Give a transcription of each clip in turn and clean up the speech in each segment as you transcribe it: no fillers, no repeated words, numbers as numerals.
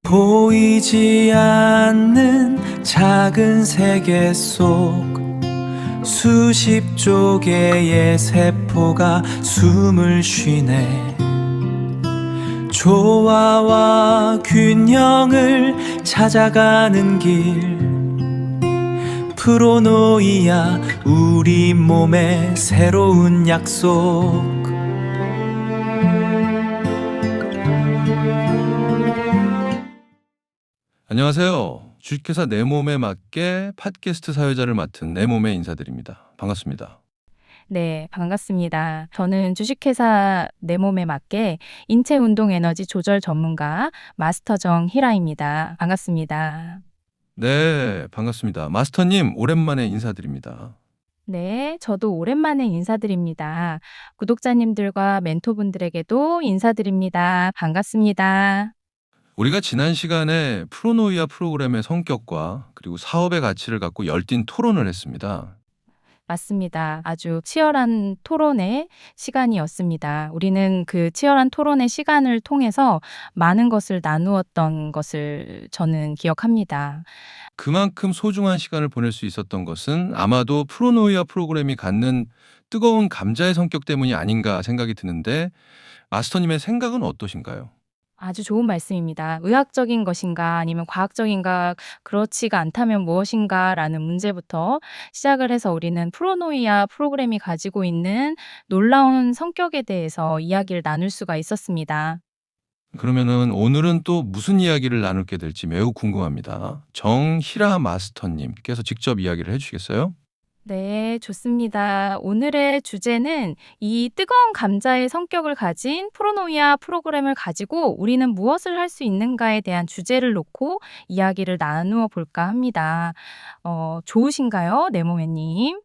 보이지 않는 작은 세계 속 수십조 개의 세포가 숨을 쉬네. 조화와 균형을 찾아가는 길, 프로노이아 우리 몸의 새로운 약속. 안녕하세요. 주식회사 내 몸에 맞게 팟캐스트 사회자를 맡은 내 몸에 인사드립니다. 반갑습니다. 네, 반갑습니다. 저는 주식회사 내 몸에 맞게 인체 운동 에너지 조절 전문가 마스터 정희라입니다. 반갑습니다. 네, 반갑습니다. 마스터님, 오랜만에 인사드립니다. 네, 저도 오랜만에 인사드립니다. 구독자님들과 멘토분들에게도 인사드립니다. 반갑습니다. 우리가 지난 시간에 프로노이아 프로그램의 성격과 그리고 사업의 가치를 갖고 열띤 토론을 했습니다. 맞습니다. 아주 치열한 토론의 시간이었습니다. 우리는 그 치열한 토론의 시간을 통해서 많은 것을 나누었던 것을 저는 기억합니다. 그만큼 소중한 시간을 보낼 수 있었던 것은 아마도 프로노이아 프로그램이 갖는 뜨거운 감자의 성격 때문이 아닌가 생각이 드는데 마스터님의 생각은 어떠신가요? 아주 좋은 말씀입니다. 의학적인 것인가 아니면 과학적인가 그렇지가 않다면 무엇인가라는 문제부터 시작을 해서 우리는 프로노이아 프로그램이 가지고 있는 놀라운 성격에 대해서 이야기를 나눌 수가 있었습니다. 그러면은 오늘은 또 무슨 이야기를 나눌게 될지 매우 궁금합니다. 정희라 마스터님께서 직접 이야기를 해주시겠어요? 네, 좋습니다. 오늘의 주제는 이 뜨거운 감자의 성격을 가진 프로노이아 프로그램을 가지고 우리는 무엇을 할 수 있는가에 대한 주제를 놓고 이야기를 나누어 볼까 합니다. 좋으신가요, 네모맨님?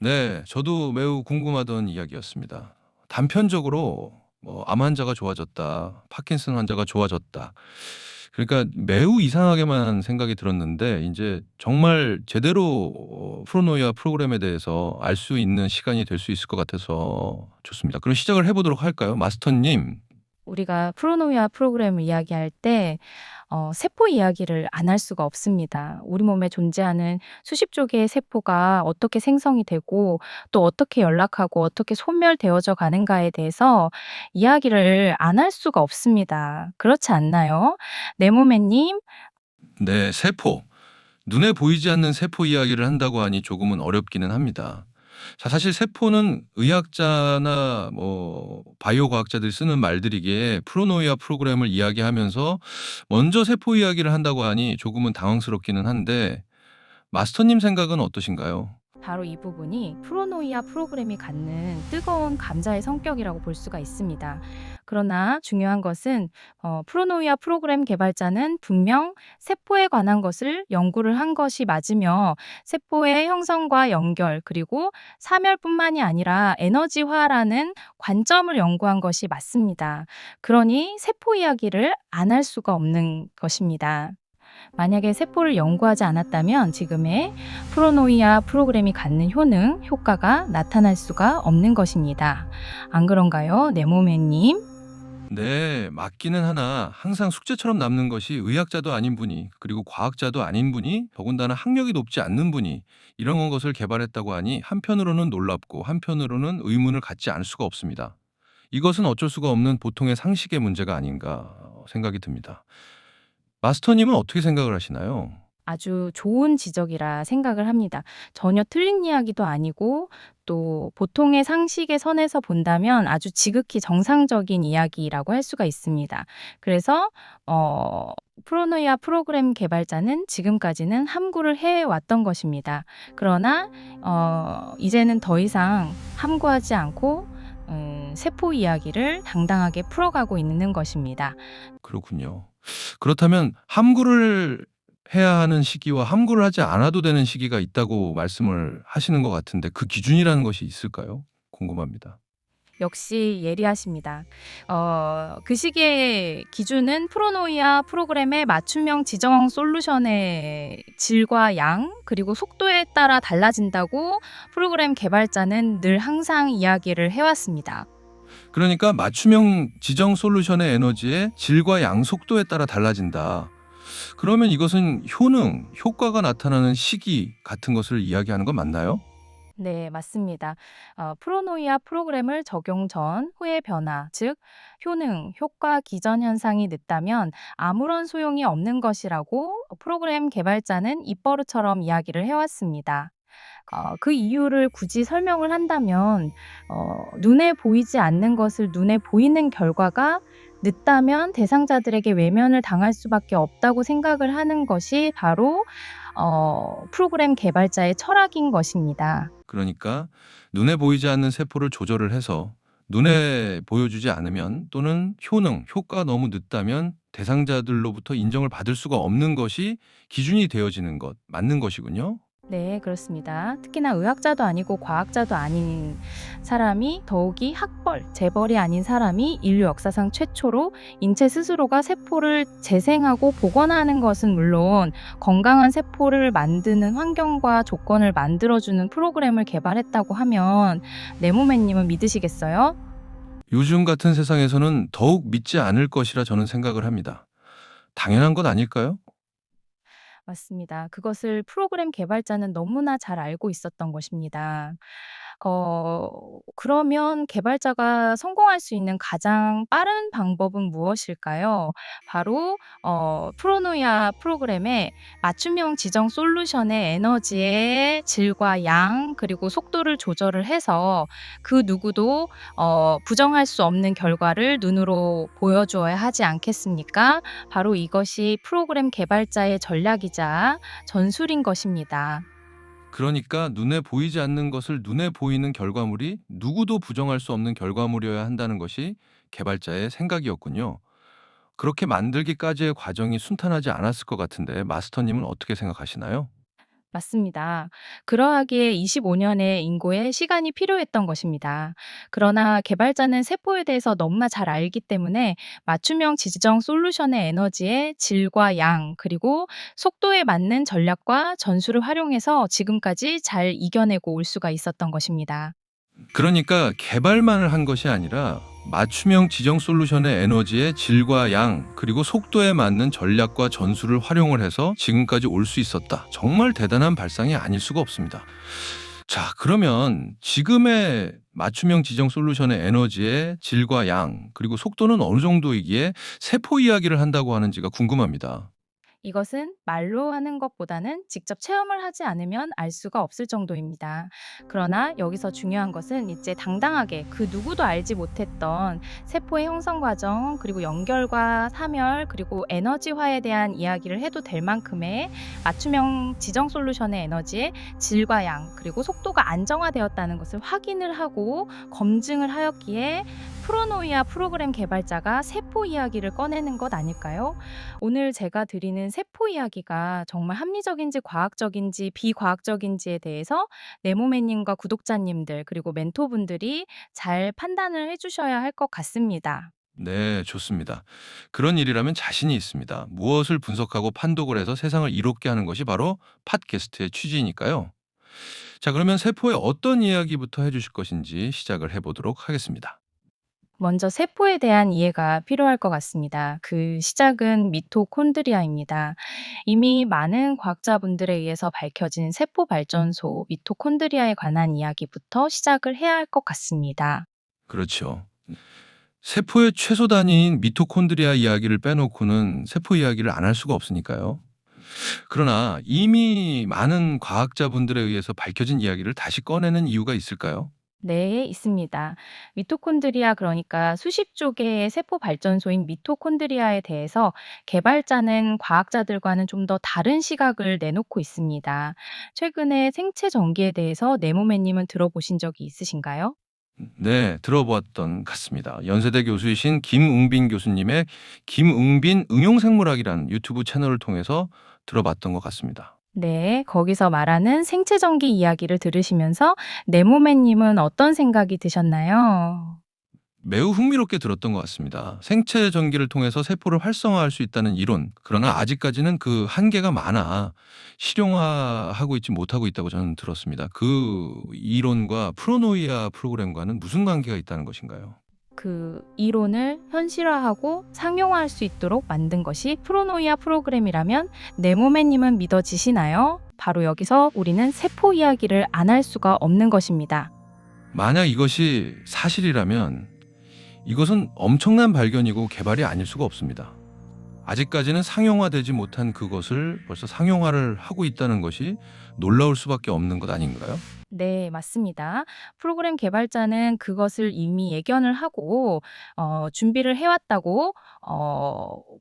네, 저도 매우 궁금하던 이야기였습니다. 단편적으로 암 환자가 좋아졌다, 파킨슨 환자가 좋아졌다. 그러니까 매우 이상하게만 생각이 들었는데 이제 정말 제대로 프로노이아 프로그램에 대해서 알 수 있는 시간이 될 수 있을 것 같아서 좋습니다. 그럼 시작을 해보도록 할까요? 마스터님. 우리가 프로노이아 프로그램을 이야기할 때 세포 이야기를 안 할 수가 없습니다. 우리 몸에 존재하는 수십조 개의 세포가 어떻게 생성이 되고 또 어떻게 연락하고 어떻게 소멸되어져 가는가에 대해서 이야기를 안 할 수가 없습니다. 그렇지 않나요? 네모맨님? 네, 세포. 눈에 보이지 않는 세포 이야기를 한다고 하니 조금은 어렵기는 합니다. 자, 사실 세포는 의학자나 바이오 과학자들이 쓰는 말들이기에 프로노이아 프로그램을 이야기하면서 먼저 세포 이야기를 한다고 하니 조금은 당황스럽기는 한데 마스터님 생각은 어떠신가요? 바로 이 부분이 프로노이아 프로그램이 갖는 뜨거운 감자의 성격이라고 볼 수가 있습니다. 그러나 중요한 것은 프로노이아 프로그램 개발자는 분명 세포에 관한 것을 연구를 한 것이 맞으며 세포의 형성과 연결 그리고 사멸뿐만이 아니라 에너지화라는 관점을 연구한 것이 맞습니다. 그러니 세포 이야기를 안 할 수가 없는 것입니다. 만약에 세포를 연구하지 않았다면 지금의 프로노이아 프로그램이 갖는 효능, 효과가 나타날 수가 없는 것입니다. 안 그런가요, 네모맨님? 네, 맞기는 하나 항상 숙제처럼 남는 것이 의학자도 아닌 분이 그리고 과학자도 아닌 분이 더군다나 학력이 높지 않는 분이 이런 것을 개발했다고 하니 한편으로는 놀랍고 한편으로는 의문을 갖지 않을 수가 없습니다. 이것은 어쩔 수가 없는 보통의 상식의 문제가 아닌가 생각이 듭니다. 마스터님은 어떻게 생각을 하시나요? 아주 좋은 지적이라 생각을 합니다. 전혀 틀린 이야기도 아니고 또 보통의 상식의 선에서 본다면 아주 지극히 정상적인 이야기라고 할 수가 있습니다. 그래서 프로노이아 프로그램 개발자는 지금까지는 함구를 해왔던 것입니다. 그러나 이제는 더 이상 함구하지 않고 세포 이야기를 당당하게 풀어가고 있는 것입니다. 그렇군요. 그렇다면 함구를 해야 하는 시기와 함구를 하지 않아도 되는 시기가 있다고 말씀을 하시는 것 같은데 그 기준이라는 것이 있을까요? 궁금합니다. 역시 예리하십니다. 그 시기의 기준은 프로노이아 프로그램의 맞춤형 지정 솔루션의 질과 양 그리고 속도에 따라 달라진다고 프로그램 개발자는 늘 항상 이야기를 해왔습니다. 그러니까 맞춤형 지정 솔루션의 에너지의 질과 양 속도에 따라 달라진다. 그러면 이것은 효능, 효과가 나타나는 시기 같은 것을 이야기하는 건 맞나요? 네, 맞습니다. 프로노이아 프로그램을 적용 전, 후의 변화, 즉 효능, 효과 기전 현상이 늦다면 아무런 소용이 없는 것이라고 프로그램 개발자는 입버릇처럼 이야기를 해왔습니다. 그 이유를 굳이 설명을 한다면 눈에 보이지 않는 것을 눈에 보이는 결과가 늦다면 대상자들에게 외면을 당할 수밖에 없다고 생각을 하는 것이 바로 프로그램 개발자의 철학인 것입니다. 그러니까 눈에 보이지 않는 세포를 조절을 해서 눈에 보여주지 않으면 또는 효능, 효과가 너무 늦다면 대상자들로부터 인정을 받을 수가 없는 것이 기준이 되어지는 것, 맞는 것이군요. 네, 그렇습니다. 특히나 의학자도 아니고 과학자도 아닌 사람이 더욱이 학벌, 재벌이 아닌 사람이 인류 역사상 최초로 인체 스스로가 세포를 재생하고 복원하는 것은 물론 건강한 세포를 만드는 환경과 조건을 만들어주는 프로그램을 개발했다고 하면 네모맨님은 믿으시겠어요? 요즘 같은 세상에서는 더욱 믿지 않을 것이라 저는 생각을 합니다. 당연한 것 아닐까요? 맞습니다. 그것을 프로그램 개발자는 너무나 잘 알고 있었던 것입니다. 그러면 개발자가 성공할 수 있는 가장 빠른 방법은 무엇일까요? 바로 프로노이아 프로그램의 맞춤형 지정 솔루션의 에너지의 질과 양 그리고 속도를 조절을 해서 그 누구도 부정할 수 없는 결과를 눈으로 보여주어야 하지 않겠습니까? 바로 이것이 프로그램 개발자의 전략이자 전술인 것입니다. 그러니까 눈에 보이지 않는 것을 눈에 보이는 결과물이 누구도 부정할 수 없는 결과물이어야 한다는 것이 개발자의 생각이었군요. 그렇게 만들기까지의 과정이 순탄하지 않았을 것 같은데 마스터님은 어떻게 생각하시나요? 맞습니다. 그러하기에 25년의 인고의 시간이 필요했던 것입니다. 그러나 개발자는 세포에 대해서 너무나 잘 알기 때문에 맞춤형 지정 솔루션의 에너지의 질과 양, 그리고 속도에 맞는 전략과 전술을 활용해서 지금까지 잘 이겨내고 올 수가 있었던 것입니다. 그러니까 개발만을 한 것이 아니라 맞춤형 지정 솔루션의 에너지의 질과 양 그리고 속도에 맞는 전략과 전술을 활용을 해서 지금까지 올 수 있었다. 정말 대단한 발상이 아닐 수가 없습니다. 자, 그러면 지금의 맞춤형 지정 솔루션의 에너지의 질과 양 그리고 속도는 어느 정도이기에 세포 이야기를 한다고 하는지가 궁금합니다. 이것은 말로 하는 것보다는 직접 체험을 하지 않으면 알 수가 없을 정도입니다. 그러나 여기서 중요한 것은 이제 당당하게 그 누구도 알지 못했던 세포의 형성 과정, 그리고 연결과 사멸, 그리고 에너지화에 대한 이야기를 해도 될 만큼의 맞춤형 지정 솔루션의 에너지의 질과 양, 그리고 속도가 안정화되었다는 것을 확인을 하고 검증을 하였기에 프로노이아 프로그램 개발자가 세포 이야기를 꺼내는 것 아닐까요? 오늘 제가 드리는 세포 이야기가 정말 합리적인지 과학적인지 비과학적인지에 대해서 네모맨님과 구독자님들 그리고 멘토분들이 잘 판단을 해주셔야 할 것 같습니다. 네, 좋습니다. 그런 일이라면 자신이 있습니다. 무엇을 분석하고 판독을 해서 세상을 이롭게 하는 것이 바로 팟캐스트의 취지니까요. 자, 그러면 세포의 어떤 이야기부터 해주실 것인지 시작을 해보도록 하겠습니다. 먼저 세포에 대한 이해가 필요할 것 같습니다. 그 시작은 미토콘드리아입니다. 이미 많은 과학자분들에 의해서 밝혀진 세포 발전소 미토콘드리아에 관한 이야기부터 시작을 해야 할 것 같습니다. 그렇죠. 세포의 최소 단위인 미토콘드리아 이야기를 빼놓고는 세포 이야기를 안 할 수가 없으니까요. 그러나 이미 많은 과학자분들에 의해서 밝혀진 이야기를 다시 꺼내는 이유가 있을까요? 네, 있습니다. 미토콘드리아 그러니까 수십 조개의 세포 발전소인 미토콘드리아에 대해서 개발자는 과학자들과는 좀 더 다른 시각을 내놓고 있습니다. 최근에 생체 전기에 대해서 네모맨님은 들어보신 적이 있으신가요? 네, 들어보았던 같습니다. 연세대 교수이신 김웅빈 교수님의 김웅빈 응용생물학이라는 유튜브 채널을 통해서 들어봤던 것 같습니다. 네, 거기서 말하는 생체 전기 이야기를 들으시면서 네모맨님은 어떤 생각이 드셨나요? 매우 흥미롭게 들었던 것 같습니다. 생체 전기를 통해서 세포를 활성화할 수 있다는 이론. 그러나 아직까지는 그 한계가 많아 실용화하고 있지 못하고 있다고 저는 들었습니다. 그 이론과 프로노이아 프로그램과는 무슨 관계가 있다는 것인가요? 그 이론을 현실화하고 상용화할 수 있도록 만든 것이 프로노이아 프로그램이라면 네모맨님은 믿어지시나요? 바로 여기서 우리는 세포 이야기를 안 할 수가 없는 것입니다. 만약 이것이 사실이라면 이것은 엄청난 발견이고 개발이 아닐 수가 없습니다. 아직까지는 상용화되지 못한 그것을 벌써 상용화를 하고 있다는 것이 놀라울 수밖에 없는 것 아닌가요? 네, 맞습니다. 프로그램 개발자는 그것을 이미 예견을 하고 준비를 해왔다고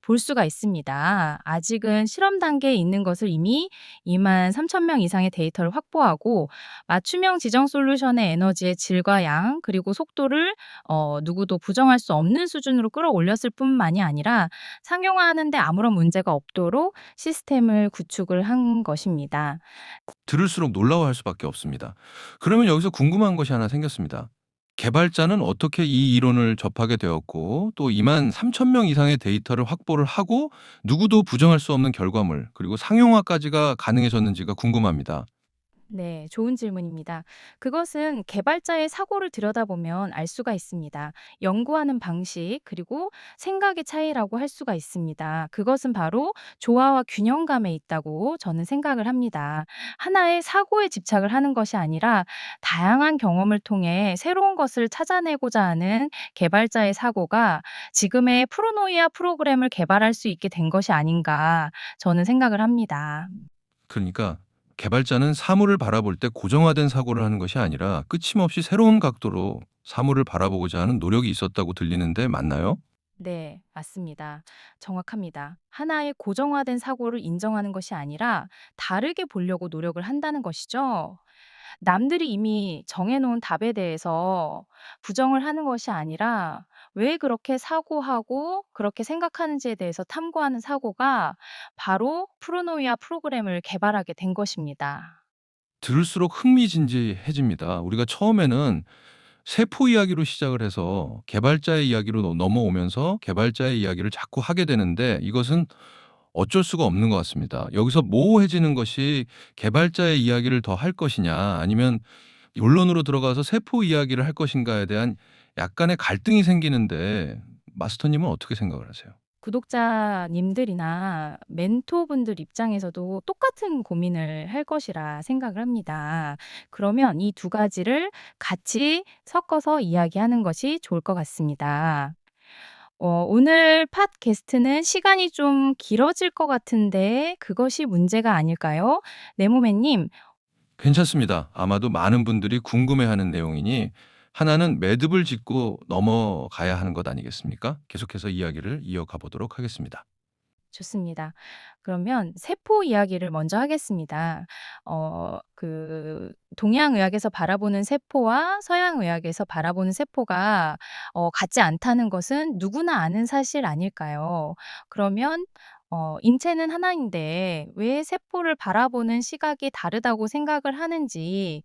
볼 수가 있습니다. 아직은 실험 단계에 있는 것을 이미 2만 3천 명 이상의 데이터를 확보하고 맞춤형 지정 솔루션의 에너지의 질과 양 그리고 속도를 누구도 부정할 수 없는 수준으로 끌어올렸을 뿐만이 아니라 상용화하는데 아무런 문제가 없도록 시스템을 구축을 한 것입니다. 들을수록 놀라워할 수밖에 없습니다. 그러면 여기서 궁금한 것이 하나 생겼습니다. 개발자는 어떻게 이 이론을 접하게 되었고 또 2만 3천 명 이상의 데이터를 확보를 하고 누구도 부정할 수 없는 결과물 그리고 상용화까지가 가능해졌는지가 궁금합니다. 네, 좋은 질문입니다. 그것은 개발자의 사고를 들여다보면 알 수가 있습니다. 연구하는 방식, 그리고 생각의 차이라고 할 수가 있습니다. 그것은 바로 조화와 균형감에 있다고 저는 생각을 합니다. 하나의 사고에 집착을 하는 것이 아니라 다양한 경험을 통해 새로운 것을 찾아내고자 하는 개발자의 사고가 지금의 프로노이아 프로그램을 개발할 수 있게 된 것이 아닌가 저는 생각을 합니다. 그러니까 개발자는 사물을 바라볼 때 고정화된 사고를 하는 것이 아니라 끊임없이 새로운 각도로 사물을 바라보고자 하는 노력이 있었다고 들리는데 맞나요? 네, 맞습니다. 정확합니다. 하나의 고정화된 사고를 인정하는 것이 아니라 다르게 보려고 노력을 한다는 것이죠. 남들이 이미 정해놓은 답에 대해서 부정을 하는 것이 아니라 왜 그렇게 사고하고 그렇게 생각하는지에 대해서 탐구하는 사고가 바로 프로노이아 프로그램을 개발하게 된 것입니다. 들을수록 흥미진진해집니다. 우리가 처음에는 세포 이야기로 시작을 해서 개발자의 이야기로 넘어오면서 개발자의 이야기를 자꾸 하게 되는데 이것은 어쩔 수가 없는 것 같습니다. 여기서 모호해지는 것이 개발자의 이야기를 더 할 것이냐 아니면 본론으로 들어가서 세포 이야기를 할 것인가에 대한 약간의 갈등이 생기는데 마스터님은 어떻게 생각을 하세요? 구독자님들이나 멘토분들 입장에서도 똑같은 고민을 할 것이라 생각을 합니다. 그러면 이 두 가지를 같이 섞어서 이야기하는 것이 좋을 것 같습니다. 오늘 팟캐스트는 시간이 좀 길어질 것 같은데 그것이 문제가 아닐까요? 네모맨님, 괜찮습니다. 아마도 많은 분들이 궁금해하는 내용이니 하나는 매듭을 짓고 넘어가야 하는 것 아니겠습니까? 계속해서 이야기를 이어가 보도록 하겠습니다. 좋습니다. 그러면 세포 이야기를 먼저 하겠습니다. 동양의학에서 바라보는 세포와 서양의학에서 바라보는 세포가 같지 않다는 것은 누구나 아는 사실 아닐까요? 그러면 인체는 하나인데 왜 세포를 바라보는 시각이 다르다고 생각을 하는지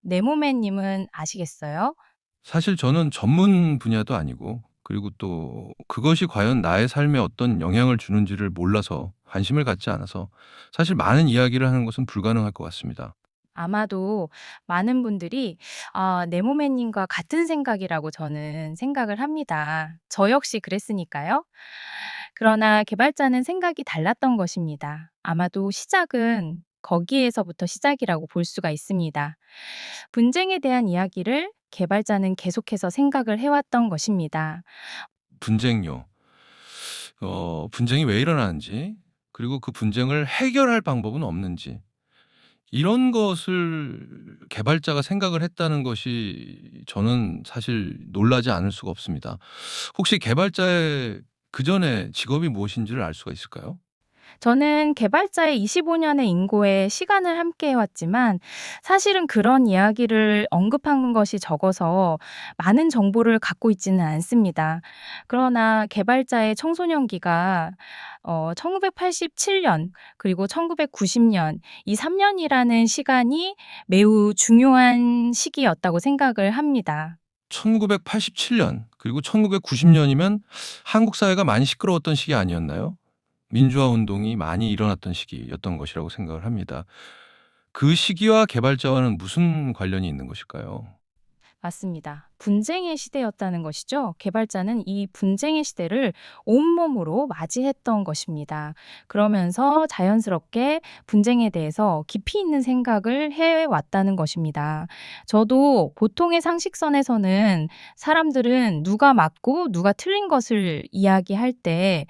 네모맨님은 아시겠어요? 사실 저는 전문 분야도 아니고 그리고 또 그것이 과연 나의 삶에 어떤 영향을 주는지를 몰라서 관심을 갖지 않아서 사실 많은 이야기를 하는 것은 불가능할 것 같습니다. 아마도 많은 분들이 네모맨님과 같은 생각이라고 저는 생각을 합니다. 저 역시 그랬으니까요. 그러나 개발자는 생각이 달랐던 것입니다. 아마도 시작은 거기에서부터 시작이라고 볼 수가 있습니다. 분쟁에 대한 이야기를 개발자는 계속해서 생각을 해왔던 것입니다. 분쟁요. 분쟁이 왜 일어나는지 그리고 그 분쟁을 해결할 방법은 없는지 이런 것을 개발자가 생각을 했다는 것이 저는 사실 놀라지 않을 수가 없습니다. 혹시 개발자의 그전에 직업이 무엇인지를 알 수가 있을까요? 저는 개발자의 25년의 인고에 시간을 함께 해왔지만 사실은 그런 이야기를 언급한 것이 적어서 많은 정보를 갖고 있지는 않습니다. 그러나 개발자의 청소년기가 1987년 그리고 1990년 이 3년이라는 시간이 매우 중요한 시기였다고 생각을 합니다. 1987년 그리고 1990년이면 한국 사회가 많이 시끄러웠던 시기 아니었나요? 민주화 운동이 많이 일어났던 시기였던 것이라고 생각을 합니다. 그 시기와 개발자와는 무슨 관련이 있는 것일까요? 맞습니다. 분쟁의 시대였다는 것이죠. 개발자는 이 분쟁의 시대를 온몸으로 맞이했던 것입니다. 그러면서 자연스럽게 분쟁에 대해서 깊이 있는 생각을 해왔다는 것입니다. 저도 보통의 상식선에서는 사람들은 누가 맞고 누가 틀린 것을 이야기할 때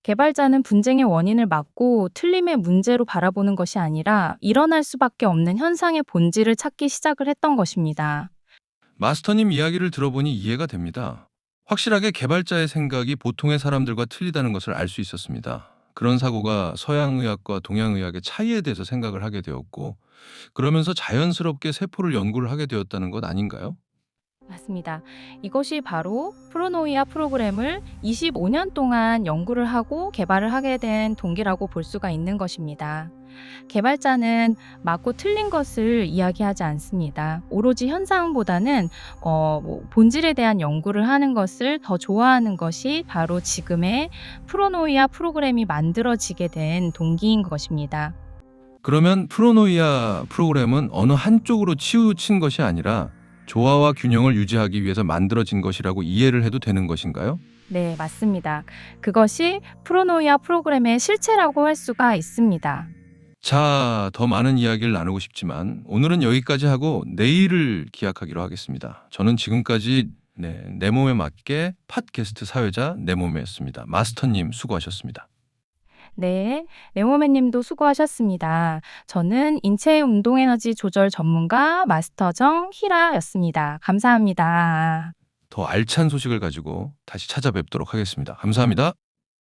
개발자는 분쟁의 원인을 막고 틀림의 문제로 바라보는 것이 아니라 일어날 수밖에 없는 현상의 본질을 찾기 시작을 했던 것입니다. 마스터님 이야기를 들어보니 이해가 됩니다. 확실하게 개발자의 생각이 보통의 사람들과 틀리다는 것을 알 수 있었습니다. 그런 사고가 서양의학과 동양의학의 차이에 대해서 생각을 하게 되었고, 그러면서 자연스럽게 세포를 연구를 하게 되었다는 것 아닌가요? 맞습니다. 이것이 바로 프로노이아 프로그램을 25년 동안 연구를 하고 개발을 하게 된 동기라고 볼 수가 있는 것입니다. 개발자는 맞고 틀린 것을 이야기하지 않습니다. 오로지 현상보다는 본질에 대한 연구를 하는 것을 더 좋아하는 것이 바로 지금의 프로노이아 프로그램이 만들어지게 된 동기인 것입니다. 그러면 프로노이아 프로그램은 어느 한쪽으로 치우친 것이 아니라 조화와 균형을 유지하기 위해서 만들어진 것이라고 이해를 해도 되는 것인가요? 네, 맞습니다. 그것이 프로노이아 프로그램의 실체라고 할 수가 있습니다. 자, 더 많은 이야기를 나누고 싶지만 오늘은 여기까지 하고 내일을 기약하기로 하겠습니다. 저는 지금까지 내 몸에 맞게 팟캐스트 사회자 내 몸에였습니다. 마스터님 수고하셨습니다. 네, 레모맨님도 수고하셨습니다. 저는 인체 운동 에너지 조절 전문가 마스터 정희라였습니다. 감사합니다. 더 알찬 소식을 가지고 다시 찾아뵙도록 하겠습니다. 감사합니다.